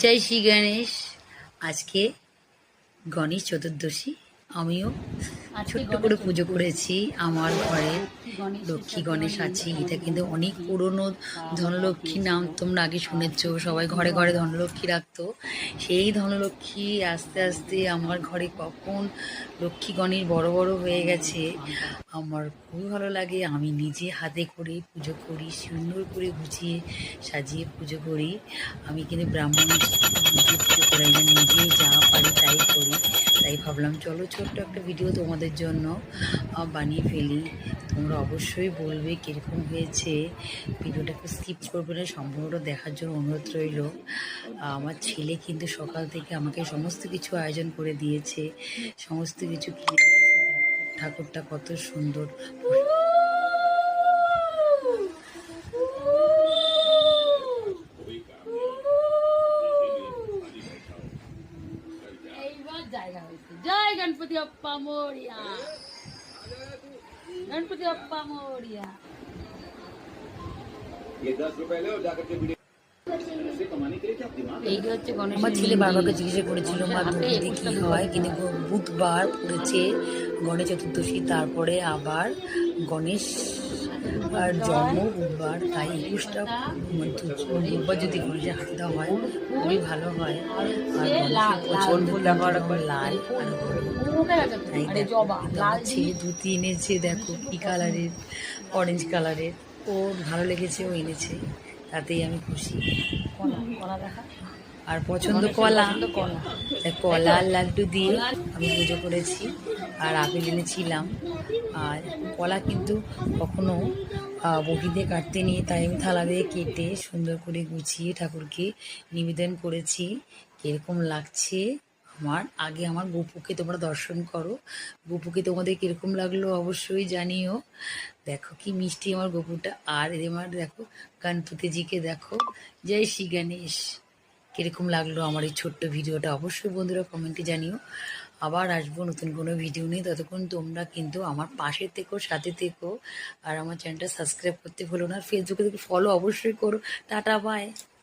জয় শ্রী গণেশ। আজকে গণেশ চতুর্দশী। আমিও ছোট্ট করে পুজো করেছি। আমার ঘরে লক্ষ্মী গণেশ আছে। এটা কিন্তু অনেক পুরনো ধনলক্ষ্মী নাম, তোমরা আগে শুনেছ। সবাই ঘরে ঘরে ধনলক্ষ্মী রাখতো। সেই ধনলক্ষ্মী আস্তে আস্তে আমার ঘরে কখন লক্ষ্মী গণেশ বড় বড় হয়ে গেছে। আমার খুবই ভালো লাগে। আমি নিজে হাতে করে পুজো করি, সুন্দর করে গুছিয়ে সাজিয়ে পুজো করি। আমি কিন্তু ব্রাহ্মণ নিজে পুজো করাই না, নিজে যা পারি তাই করি। তাই ভাবলাম চলো ছোট্ট একটা ভিডিও তোমাদের জন্য বানিয়ে ফেলি। তোমরা অবশ্যই বলবে কীরকম হয়েছে। ভিডিওটাকে স্কিপ করবে না, সম্পূর্ণটা দেখার জন্য অনুরোধ রইল। আমার ছেলে কিন্তু সকাল থেকে আমাকে সমস্ত কিছু আয়োজন করে দিয়েছে, সমস্ত কিছু কিনে দিয়েছে। দেখো ঠাকুরটা কত সুন্দর। জয় গণপতি বাপ্পা মোরিয়া, গণপতি বাপ্পা মোরিয়া। আমার ছেলে বাবাকে জিজ্ঞাসা করেছিল মা দুদিনে কি হয়, কিন্তু বুধবার পড়েছে গণেশ চতুর্দশী, তারপরে আবার গণেশ আর জন্ম বুধবার, তাই 21টা বুধবার যদি গণেশের হাতে দেওয়া হয় খুবই ভালো হয়। আর গণেশের পছন্দ লাল আর হলুদ। তাই দেখো আমার ছেলে ধুতি এনেছে, দেখো কি কালারের, অরেঞ্জ কালারের। ওর ভালো লেগেছে, ও এনেছে, তাতেই আমি খুশি। কলা দেখা আর পছন্দ কলা, কলা আর লাড্ডু দিয়ে আমি পুজো করেছি। আর আপেল এনেছিলাম। আর কলা কিন্তু কখনো বটি দিয়ে কাটতে নিয়ে, তাই আমি থালা দিয়ে কেটে সুন্দর করে গুছিয়ে ঠাকুরকে নিবেদন করেছি। কীরকম লাগছে আমার, আগে আমার গোপুকে তোমরা দর্শন করো। গোপুকে তোমাদের কীরকম লাগলো অবশ্যই জানিও। দেখো কি মিষ্টি আমার গোপুটা। আর আমার দেখো গণপতিজিকে দেখো। জয় শ্রী গণেশ। কীরকম লাগলো আমার এই ছোট্ট ভিডিওটা অবশ্যই বন্ধুরা কমেন্টে জানিও। আবার আসবো নতুন কোনো ভিডিও নিয়ে। ততক্ষণ তোমরা কিন্তু আমার পাশে থেকো, সাথে থেকো। আর আমার চ্যানেলটা সাবস্ক্রাইব করতে ভুলো না। ফেসবুকে থেকে ফলো অবশ্যই করো। Tata bye.